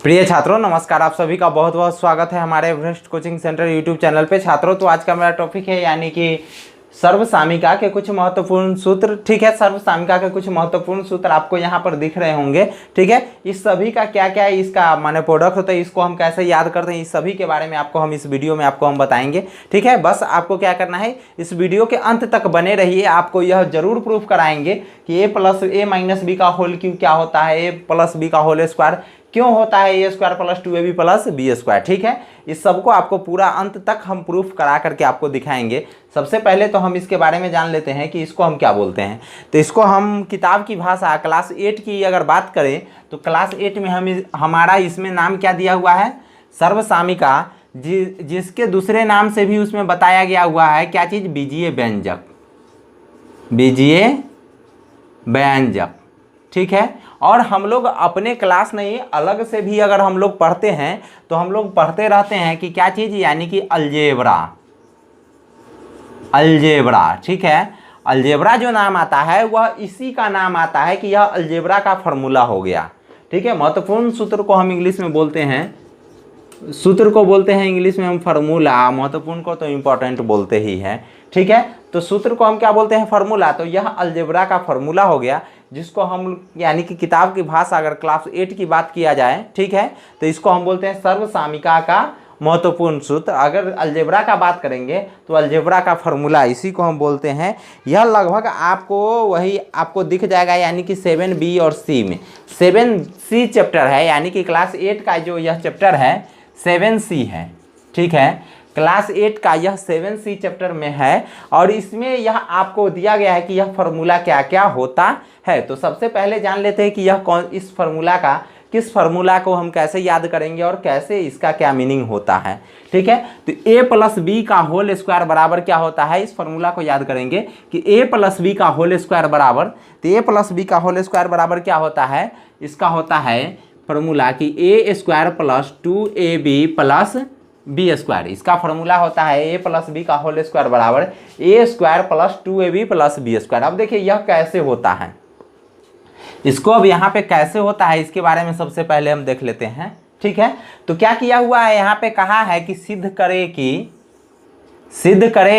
प्रिय छात्रों नमस्कार, आप सभी का बहुत बहुत स्वागत है हमारे Everest coaching centre YouTube channel पे। छात्रों तो आज का मेरा टॉपिक है यानी कि सर्वसामिका के कुछ महत्वपूर्ण सूत्र। ठीक है, सर्वसामिका के कुछ महत्वपूर्ण सूत्र आपको यहाँ पर दिख रहे होंगे। ठीक है, इस सभी का क्या क्या है, इसका माने प्रोडक्ट होता है, इसको हम कैसे याद करते हैं, इस सभी के बारे में आपको हम इस वीडियो में आपको हम बताएंगे। ठीक है, बस आपको क्या करना है, इस वीडियो के अंत तक बने रहिए। आपको यह जरूर प्रूफ कराएंगे कि A plus A minus B का होल क्यूब क्या होता है, ए प्लस बी का होल स्क्वायर क्यों होता है, A square plus 2ab plus B square. ठीक है, इस सबको आपको पूरा अंत तक हम प्रूफ करा करके आपको दिखाएंगे। सबसे पहले तो हम इसके बारे में जान लेते हैं कि इसको हम क्या बोलते हैं। तो इसको हम किताब की भाषा क्लास 8 की अगर बात करें तो क्लास 8 में हमारा इसमें नाम क्या दिया हुआ है, सर्वसामिका, जिसके दूसरे नाम से भी उसमें बताया गया हुआ है क्या चीज़, बीजीय व्यंजक, बीजीय व्यंजक। ठीक है, और हम लोग अपने क्लास नहीं अलग से भी अगर हम लोग पढ़ते हैं तो हम लोग पढ़ते रहते हैं कि क्या चीज़, यानी कि अलजेब्रा, अलजेब्रा। ठीक है, अलजेब्रा जो नाम आता है वह इसी का नाम आता है कि यह अलजेब्रा का फॉर्मूला हो गया। ठीक है, महत्वपूर्ण सूत्र को हम इंग्लिश में बोलते हैं, सूत्र को बोलते हैं इंग्लिश में हम फार्मूला, महत्वपूर्ण को तो इम्पोर्टेंट बोलते ही है। ठीक है, तो सूत्र को हम क्या बोलते हैं, फार्मूला। तो यह अलजेब्रा का फार्मूला हो गया, जिसको हम यानी कि किताब की भाषा अगर क्लास 8 की बात किया जाए, ठीक है, तो इसको हम बोलते हैं सर्वसामिका का महत्वपूर्ण सूत्र। अगर अलजेब्रा का बात करेंगे तो अलजेब्रा का फार्मूला इसी को हम बोलते हैं। यह लगभग आपको वही आपको दिख जाएगा, यानी कि 7B और C में, 7C चैप्टर है, यानी कि क्लास 8 का जो यह चैप्टर है 7C है। ठीक है, क्लास 8 का यह 7C चैप्टर में है और इसमें यह आपको दिया गया है कि यह फार्मूला क्या क्या होता है। तो सबसे पहले जान लेते हैं कि यह कौन, इस फार्मूला का, किस फार्मूला को हम कैसे याद करेंगे और कैसे इसका क्या मीनिंग होता है। ठीक है, तो a प्लस बी का होल स्क्वायर बराबर क्या होता है, इस फार्मूला को याद करेंगे कि a प्लस बी का होल स्क्वायर बराबर, तो a प्लस बी का होल स्क्वायर बराबर क्या होता है, इसका होता है फार्मूला कि A square plus 2ab plus B square. इसका फार्मूला होता है ए प्लस बी का होल स्क्वायर बराबर A square plus 2ab plus B square. अब देखिए यह कैसे होता है, इसको अब यहाँ पे कैसे होता है इसके बारे में सबसे पहले हम देख लेते हैं। ठीक है, तो क्या किया हुआ है, यहाँ पे कहा है कि सिद्ध करे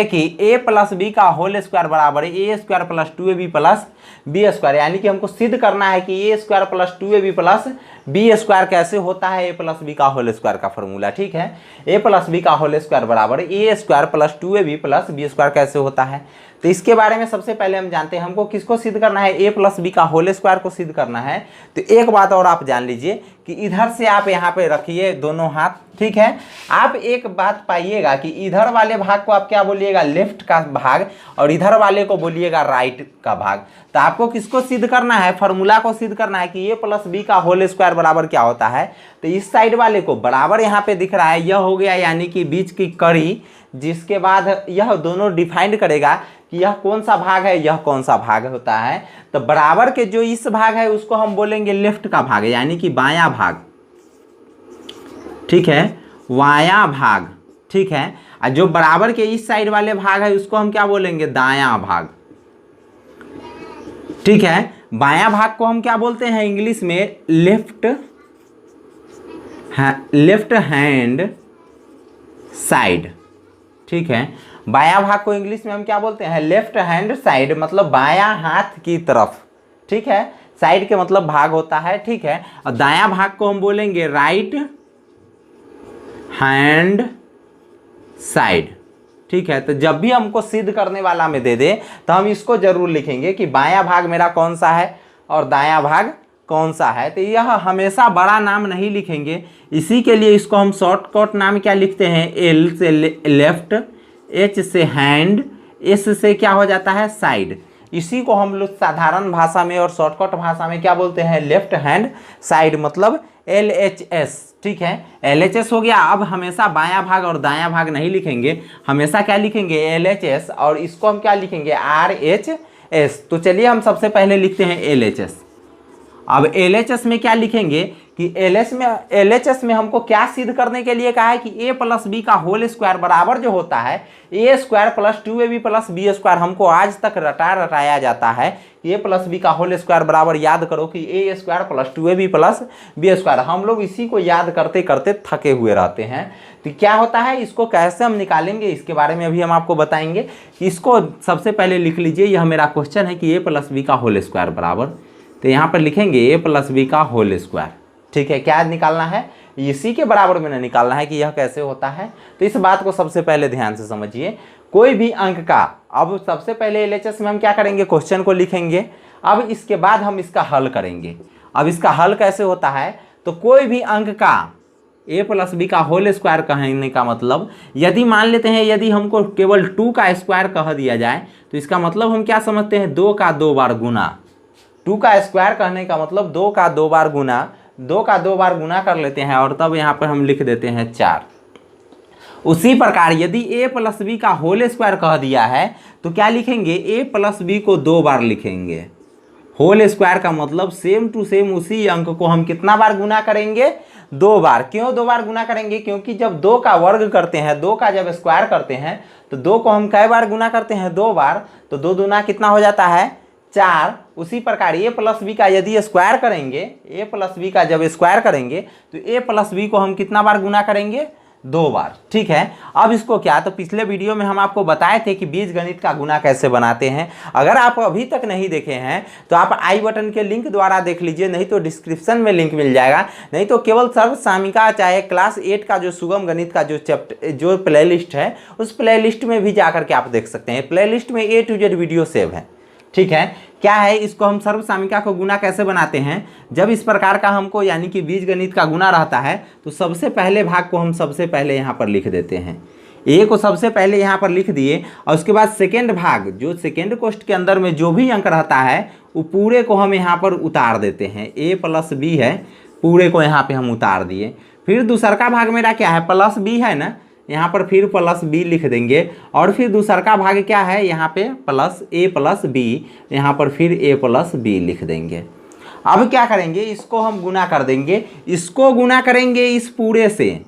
कि a प्लस बी का होल स्क्वायर बराबर A square plus 2ab plus B square. यानी कि हमको सिद्ध करना है कि A square plus 2ab plus B square कैसे होता है, ए प्लस बी का होल स्क्वायर का फॉर्मूला। ठीक है, ए प्लस बी का होल स्क्वायर बराबर A square plus 2ab plus B square कैसे होता है। तो इसके बारे में सबसे पहले हम जानते हैं, हमको किसको सिद्ध करना है, ए प्लस बी का होल स्क्वायर को सिद्ध करना है। तो एक बात और आप जान लीजिए कि इधर से आप यहाँ पे रखिए दोनों हाथ। ठीक है, आप एक बात पाइएगा कि इधर वाले भाग को आप क्या बोलिएगा, लेफ्ट का भाग, और इधर वाले को बोलिएगा राइट का भाग। तो आपको किसको सिद्ध करना है, फार्मूला को सिद्ध करना है कि ए प्लस बी का होल स्क्वायर बराबर क्या होता है। तो इस साइड वाले को बराबर यहाँ पे दिख रहा है, यह हो गया यानी कि बीच की कड़ी, जिसके बाद यह दोनों डिफाइंड करेगा कि यह कौन सा भाग है, यह कौन सा भाग होता है। तो बराबर के जो इस भाग है उसको हम बोलेंगे लेफ्ट का भाग, यानी कि बायां भाग। ठीक है, बायां भाग। ठीक है, और जो बराबर के इस साइड वाले भाग है उसको हम क्या बोलेंगे, दायां भाग। ठीक है, बायां भाग को हम क्या बोलते हैं इंग्लिश में, लेफ्ट हैंड साइड। ठीक है, बायां भाग को इंग्लिश में हम क्या बोलते हैं, लेफ्ट हैंड साइड, मतलब बायां हाथ की तरफ। ठीक है, साइड के मतलब भाग होता है। ठीक है, और दायां भाग को हम बोलेंगे राइट हैंड साइड। ठीक है, तो जब भी हमको सिद्ध करने वाला में दे दे तो हम इसको जरूर लिखेंगे कि बायां भाग मेरा कौन सा है और दायां भाग कौन सा है। तो यह हमेशा बड़ा नाम नहीं लिखेंगे, इसी के लिए इसको हम शॉर्टकट नाम क्या लिखते हैं, एल से लेफ्ट, एच से हैंड, एस से क्या हो जाता है, साइड। इसी को हम लोग साधारण भाषा में और शॉर्टकट भाषा में क्या बोलते हैं, लेफ्ट हैंड साइड, मतलब LHS। ठीक है, LHS हो गया। अब हमेशा बायां भाग और दायां भाग नहीं लिखेंगे, हमेशा क्या लिखेंगे, LHS, और इसको हम क्या लिखेंगे, RHS। तो चलिए हम सबसे पहले लिखते हैं LHS। अब LHS में क्या लिखेंगे कि LHS में हमको क्या सिद्ध करने के लिए कहा है कि a प्लस बी का होल स्क्वायर बराबर जो होता है a square plus 2ab plus B square. हमको आज तक रटाया जाता है a प्लस बी का होल स्क्वायर बराबर, याद करो कि a square plus 2ab plus B square. हम लोग इसी को याद करते करते थके हुए रहते हैं। तो क्या होता है, इसको कैसे हम निकालेंगे इसके बारे में अभी हम आपको बताएंगे। इसको सबसे पहले लिख लीजिए, यह मेरा क्वेश्चन है कि a प्लस बी का होल स्क्वायर बराबर, तो यहाँ पर लिखेंगे a प्लस बी का होल स्क्वायर। ठीक है, क्या निकालना है, इसी के बराबर में निकालना है कि यह कैसे होता है। तो इस बात को सबसे पहले ध्यान से समझिए। कोई भी अंक का, अब सबसे पहले LHS में हम क्या करेंगे, क्वेश्चन को लिखेंगे। अब इसके बाद हम इसका हल करेंगे। अब इसका हल कैसे होता है, तो कोई भी अंक का a प्लस बी का होल स्क्वायर कहने का मतलब, यदि मान लेते हैं यदि हमको केवल 2 का स्क्वायर कह दिया जाए तो इसका मतलब हम क्या समझते हैं, 2 का 2 बार गुना। 2 का स्क्वायर कहने का मतलब 2 का 2 बार गुना, 2 का 2 बार गुना कर लेते हैं और तब यहाँ पर हम लिख देते हैं 4। उसी प्रकार यदि a प्लस बी का होल स्क्वायर कह दिया है तो क्या लिखेंगे, a प्लस बी को 2 बार लिखेंगे। होल स्क्वायर का मतलब सेम टू सेम उसी अंक को हम कितना बार गुना करेंगे, 2 बार। क्यों 2 बार गुना करेंगे, क्योंकि जब 2 का वर्ग करते हैं, 2 का जब स्क्वायर करते हैं तो 2 को हम कई बार गुना करते हैं, 2 बार। तो 2 दूना कितना हो जाता है, 4। उसी प्रकार a प्लस बी का यदि स्क्वायर करेंगे, a प्लस बी का जब स्क्वायर करेंगे तो a प्लस बी को हम कितना बार गुना करेंगे, 2 बार। ठीक है, अब इसको क्या, तो पिछले वीडियो में हम आपको बताए थे कि बीजगणित का गुना कैसे बनाते हैं। अगर आप अभी तक नहीं देखे हैं तो आप आई बटन के लिंक द्वारा देख लीजिए, नहीं तो डिस्क्रिप्शन में लिंक मिल जाएगा, नहीं तो केवल सर्व सामिका चाहे क्लास 8 का जो सुगम गणित का जो प्लेलिस्ट है उस प्लेलिस्ट में भी जाकर के आप देख सकते हैं। प्लेलिस्ट में A to Z video save है। ठीक है, क्या है, इसको हम सर्व सामिका को गुना कैसे बनाते हैं, जब इस प्रकार का हमको यानी कि बीजगणित का गुना रहता है तो सबसे पहले भाग को हम सबसे पहले यहाँ पर लिख देते हैं। a को सबसे पहले यहाँ पर लिख दिए और उसके बाद सेकेंड भाग, जो सेकेंड कोष्ठ के अंदर में जो भी अंक रहता है वो पूरे को हम यहाँ पर उतार देते हैं। a प्लस बी है, पूरे को यहाँ पर हम उतार दिए। फिर दूसरा का भाग मेरा क्या है, प्लस बी है ना, यहाँ पर फिर प्लस बी लिख देंगे। और फिर दूसरा का भाग क्या है, यहाँ पे प्लस a प्लस बी, यहाँ पर फिर a प्लस बी लिख देंगे। अब क्या करेंगे, इसको हम गुना कर देंगे। इसको गुना करेंगे इस पूरे से,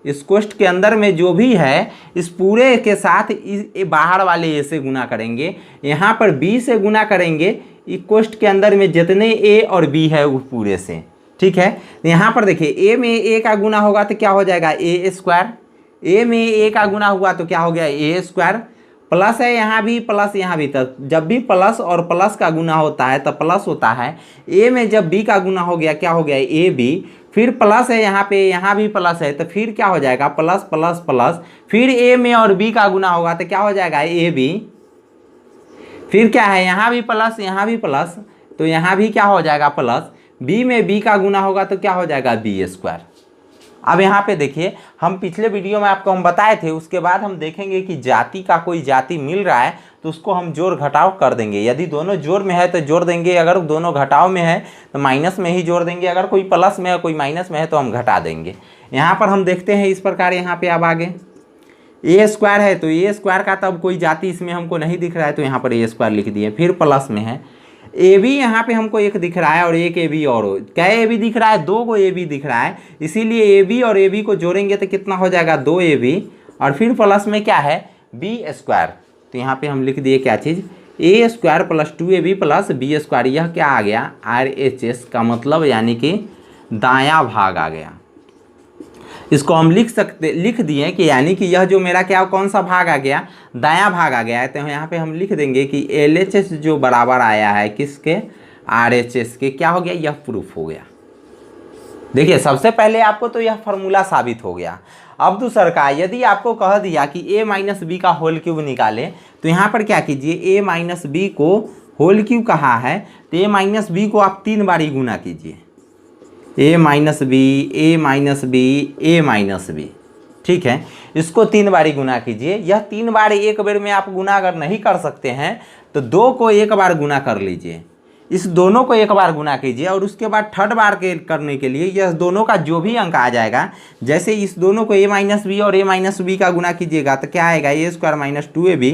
इस कोष्ठ के अंदर में जो भी है इस पूरे के साथ इस बाहर वाले a से गुना करेंगे। यहाँ पर b से गुना करेंगे इस कोष्ठ के अंदर में जितने a और b है वो पूरे से। ठीक है, यहाँ पर देखिए a में a का गुना होगा तो क्या हो जाएगा, a स्क्वायर। a में a का गुना हुआ तो क्या हो गया, a स्क्वायर। प्लस है यहाँ भी, प्लस यहाँ भी, तब जब भी प्लस और प्लस का गुना होता है तब प्लस होता है। a में जब b का गुना हो गया क्या हो गया, a b। फिर प्लस है यहाँ पे, यहाँ भी प्लस है तो फिर क्या हो जाएगा, प्लस प्लस प्लस। फिर a में और b का गुना होगा तो क्या हो जाएगा, a b। फिर क्या है, यहाँ भी प्लस यहाँ भी प्लस, तो यहाँ भी क्या हो जाएगा प्लस। b में b का गुना होगा तो क्या हो जाएगा, b स्क्वायर। अब यहाँ पे देखिए, हम पिछले वीडियो में आपको हम बताए थे, उसके बाद हम देखेंगे कि जाति का कोई जाति मिल रहा है तो उसको हम जोड़ घटाव कर देंगे। यदि दोनों जोड़ में है तो जोड़ देंगे, अगर दोनों घटाव में है तो माइनस में ही जोड़ देंगे, अगर कोई प्लस में है कोई माइनस में है तो हम घटा देंगे। यहाँ पर हम देखते हैं इस प्रकार, यहाँ पे अब आगे a स्क्वायर है तो a स्क्वायर का तब कोई जाति इसमें हमको नहीं दिख रहा है तो यहाँ पर a स्क्वायर लिख दिए। फिर प्लस में है ए बी, यहाँ पे हमको एक दिख रहा है और एक ए बी, और क्या ए बी दिख रहा है, 2 को ए बी दिख रहा है, इसीलिए ए बी और ए बी को जोड़ेंगे तो कितना हो जाएगा, 2 ए बी। और फिर प्लस में क्या है, बी स्क्वायर। तो यहाँ पे हम लिख दिए क्या चीज़, A square plus 2ab plus B square. यह क्या आ गया, RHS का मतलब यानी कि दायां भाग आ गया। इसको हम लिख दिए कि यानी कि यह जो मेरा क्या कौन सा भाग आ गया, दायां भाग आ गया है। तो यहाँ पे हम लिख देंगे कि LHS जो बराबर आया है किसके, RHS के, क्या हो गया, यह प्रूफ हो गया। देखिए सबसे पहले आपको तो यह फार्मूला साबित हो गया। अब दूसरा का, यदि आपको कह दिया कि a माइनस बी का होल क्यूब निकाले तो यहाँ पर क्या कीजिए, a माइनस बी को होल क्यूब कहा है तो a माइनस बी को आप 3 बार ही गुना कीजिए, a minus B, a minus B, a minus B. ठीक है, इसको 3 बार ही गुना कीजिए। यह 3 बार एक बार में आप गुना अगर नहीं कर सकते हैं तो 2 को एक बार गुना कर लीजिए, इस दोनों को एक बार गुना कीजिए और उसके बाद थर्ड बार के करने के लिए यह दोनों का जो भी अंक आ जाएगा, जैसे इस दोनों को a माइनस बी और a माइनस बी का गुना कीजिएगा तो क्या आएगा, a square minus 2ab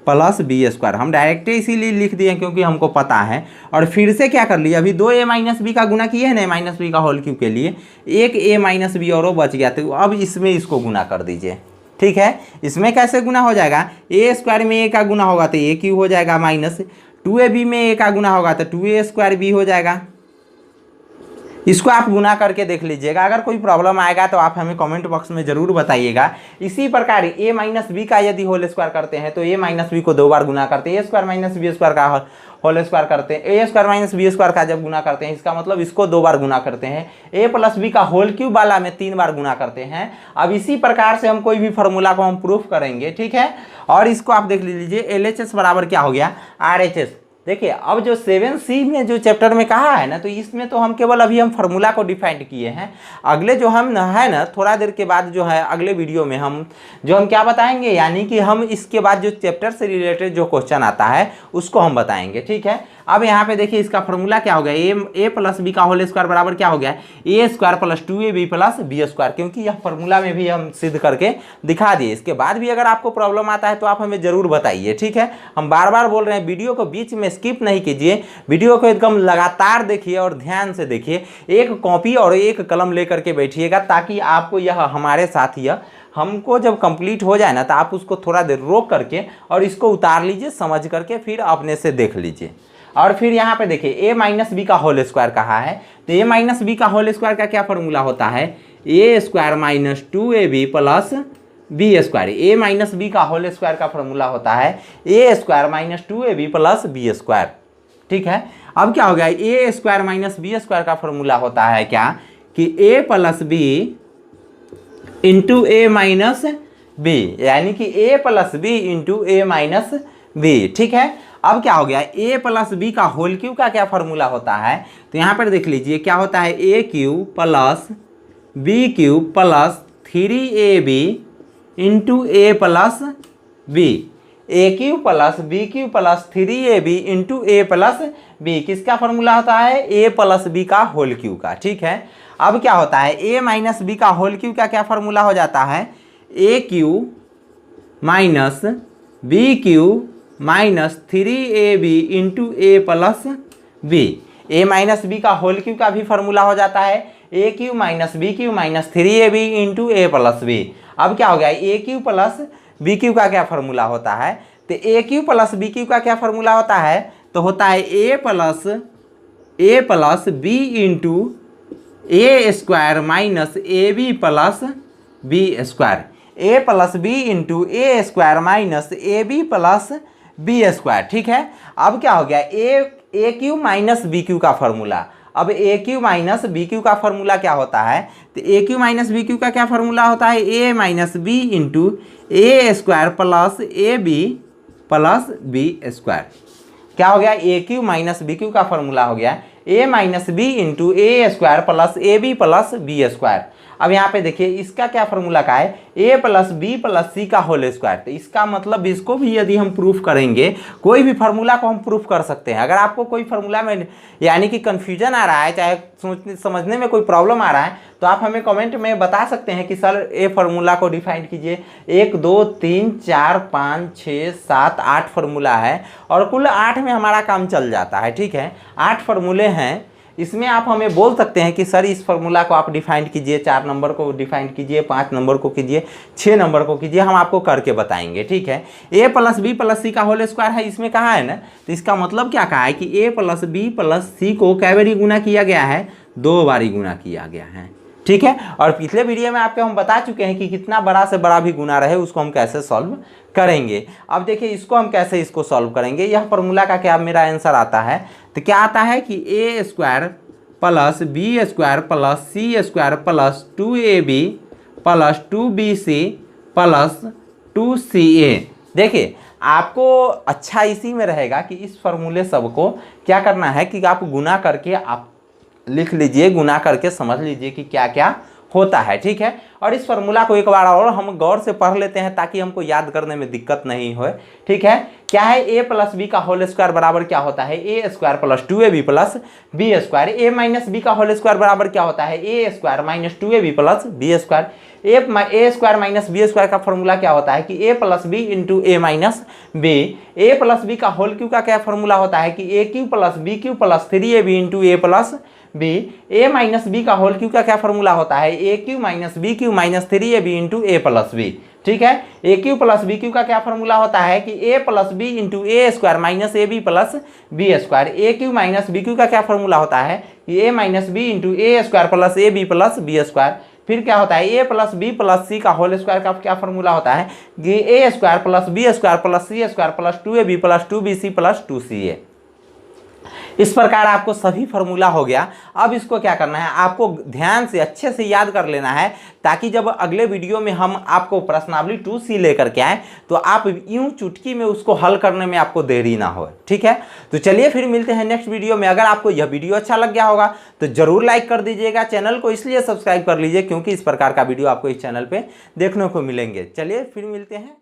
plus B square. हम डायरेक्ट इसीलिए लिख दिए क्योंकि हमको पता है। और फिर से क्या कर लिया, अभी 2a माइनस बी का गुना किए हैं ना माइनस बी का होल क्यूब के लिए, एक a माइनस बी और वो बच गया, तो अब इसमें इसको गुना कर दीजिए। ठीक है, इसमें कैसे गुना हो जाएगा, ए स्क्वायर में a का गुना होगा तो a क्यूब हो जाएगा, माइनस 2ab में a का गुना होगा तो 2a स्क्वायर b हो जाएगा। इसको आप गुना करके देख लीजिएगा। अगर कोई प्रॉब्लम आएगा तो आप हमें कमेंट बॉक्स में ज़रूर बताइएगा। इसी प्रकार a माइनस बी का यदि होल स्क्वायर करते हैं तो a माइनस बी को 2 बार गुना करते हैं, a square minus B square का होल स्क्वायर करते हैं, a square minus B square का जब गुना करते हैं इसका मतलब इसको 2 बार गुना करते हैं, a प्लस बी का होल क्यूब वाला में 3 बार गुना करते हैं। अब इसी प्रकार से हम कोई भी फार्मूला को हम प्रूफ करेंगे। ठीक है, और इसको आप देख लीजिए, LHS बराबर क्या हो गया, RHS। देखिए अब जो 7C में जो चैप्टर में कहा है ना, तो इसमें तो हम केवल अभी हम फार्मूला को डिफाइन किए हैं। अगले जो हम है ना थोड़ा देर के बाद जो है अगले वीडियो में हम क्या बताएंगे, यानी कि हम इसके बाद जो चैप्टर से रिलेटेड जो क्वेश्चन आता है उसको हम बताएंगे। ठीक है, अब यहाँ पे देखिए इसका फार्मूला क्या हो गया, ए प्लस बी का होल स्क्वायर बराबर क्या हो गया, A square plus 2ab plus B square, क्योंकि यह फार्मूला में भी हम सिद्ध करके दिखा दिए। इसके बाद भी अगर आपको प्रॉब्लम आता है तो आप हमें ज़रूर बताइए। ठीक है, हम बार बार बोल रहे हैं, वीडियो को बीच में स्किप नहीं कीजिए, वीडियो को एकदम लगातार देखिए और ध्यान से देखिए। एक कॉपी और एक कलम लेकर के बैठिएगा ताकि आपको यह हमारे साथ यह हमको जब कंप्लीट हो जाए ना तो आप उसको थोड़ा देर रोक करके और इसको उतार लीजिए, समझ करके फिर अपने से देख लीजिए। और फिर यहाँ पे देखिए a माइनस बी का होल स्क्वायर कहा है, तो a माइनस बी का होल स्क्वायर का क्या फॉर्मूला होता है, a square minus 2ab plus B square. a minus B का होल स्क्वायर का फॉर्मूला होता है a square minus 2ab plus B square. ठीक है, अब क्या हो गया, a square minus B square का फॉर्मूला होता है क्या, कि a plus B into a minus B, यानी कि a plus B into a minus B. ठीक है, अब क्या हो गया, a प्लस बी का होल क्यूब का क्या फॉर्मूला होता है, तो यहाँ पर देख लीजिए क्या होता है, a cube plus B cube plus 3ab into a plus B, a cube plus B cube plus 3ab into a plus B, किसका फॉर्मूला होता है, a प्लस बी का होल क्यूब का। ठीक है, अब क्या होता है, a माइनस बी का होल क्यूब का क्या फॉर्मूला हो जाता है, a cube minus B cube minus 3ab into a plus B. a minus B का होल क्यूब का भी फॉर्मूला हो जाता है a cube minus B cube minus 3ab into a plus B. अब क्या हो गया, a cube plus B cube का क्या फॉर्मूला होता है, तो a cube plus B cube का क्या फॉर्मूला होता है, तो होता है a plus B into a square minus ab plus B square, a plus B into a square minus ab plus B square. ठीक है, अब क्या हो गया, A cube minus B cube का फॉर्मूला। अब A cube minus B cube का formula क्या होता है, तो A cube minus B cube का क्या फॉर्मूला होता है, A minus B into A square plus A B plus B square. क्या हो गया, A cube minus B cube का फॉर्मूला हो गया A minus B into A square plus A B plus B square. अब यहाँ पे देखिए इसका क्या फॉर्मूला का है, a plus B plus C का होल स्क्वायर। तो इसका मतलब इसको भी यदि हम प्रूफ करेंगे, कोई भी फार्मूला को हम प्रूफ कर सकते हैं। अगर आपको कोई फार्मूला में यानी कि कन्फ्यूजन आ रहा है, चाहे सोचने समझने में कोई प्रॉब्लम आ रहा है, तो आप हमें कमेंट में बता सकते हैं कि सर ये फार्मूला को डिफाइन कीजिए। 1 2 3 4 5 6 7 8 फार्मूला है और कुल 8 में हमारा काम चल जाता है। ठीक है, 8 फार्मूले हैं, इसमें आप हमें बोल सकते हैं कि सर इस फार्मूला को आप डिफाइन कीजिए, 4 नंबर को डिफाइन कीजिए, 5 नंबर को कीजिए, 6 नंबर को कीजिए, हम आपको करके बताएंगे। ठीक है, a plus B plus C का होल स्क्वायर है, इसमें कहा है ना, तो इसका मतलब क्या कहा है कि a प्लस बी प्लस सी को कै बारी गुना किया गया है, 2 बारी गुना किया गया है। ठीक है, और पिछले वीडियो में आपको हम बता चुके हैं कि कितना बड़ा से बड़ा भी गुना रहे उसको हम कैसे सॉल्व करेंगे। अब देखिए इसको हम कैसे इसको सॉल्व करेंगे, यह फार्मूला का क्या मेरा आंसर आता है, तो क्या आता है कि A square plus B square plus C square plus 2ab plus 2bc plus 2ca। देखिए आपको अच्छा इसी में रहेगा कि इस फार्मूले सबको क्या करना है कि आप गुना करके आप लिख लीजिए, गुना करके समझ लीजिए कि क्या क्या होता है। ठीक है, और इस फार्मूला को एक बार और हम गौर से पढ़ लेते हैं ताकि हमको याद करने में दिक्कत नहीं हो। ठीक है, क्या है, ए प्लस बी का होल स्क्वायर बराबर क्या होता है, A square plus 2ab plus B square. A minus B का होल स्क्वायर बराबर क्या होता है, A square minus 2ab plus B square. A square minus B square का फॉर्मूला क्या होता है कि A plus B into A minus B. A plus B का होल क्यू का क्या फॉर्मूला होता है कि A cube plus B cube plus 3ab into A plus B. A minus B का होल क्यू का क्या फॉर्मूला होता है, A cube minus B cube minus 3ab into A plus B. ठीक है, A cube plus B cube का क्या formula होता है कि A plus B into A square minus A B plus B square. A cube minus B cube का क्या formula होता है कि A minus B into A square plus A B plus B square. फिर क्या होता है, A plus B plus C का होल स्क्वायर का क्या फॉर्मूला होता है कि A square plus B square plus C square plus 2ab plus 2bc plus 2ca। इस प्रकार आपको सभी फार्मूला हो गया। अब इसको क्या करना है, आपको ध्यान से अच्छे से याद कर लेना है ताकि जब अगले वीडियो में हम आपको प्रश्नावली 2C लेकर के आए तो आप यूं चुटकी में उसको हल करने में आपको देरी ना हो। ठीक है, तो चलिए फिर मिलते हैं नेक्स्ट वीडियो में। अगर आपको यह वीडियो अच्छा लग गया होगा तो जरूर लाइक कर दीजिएगा। चैनल को इसलिए सब्सक्राइब कर लीजिए क्योंकि इस प्रकार का वीडियो आपको इस चैनल पर देखने को मिलेंगे। चलिए फिर मिलते हैं।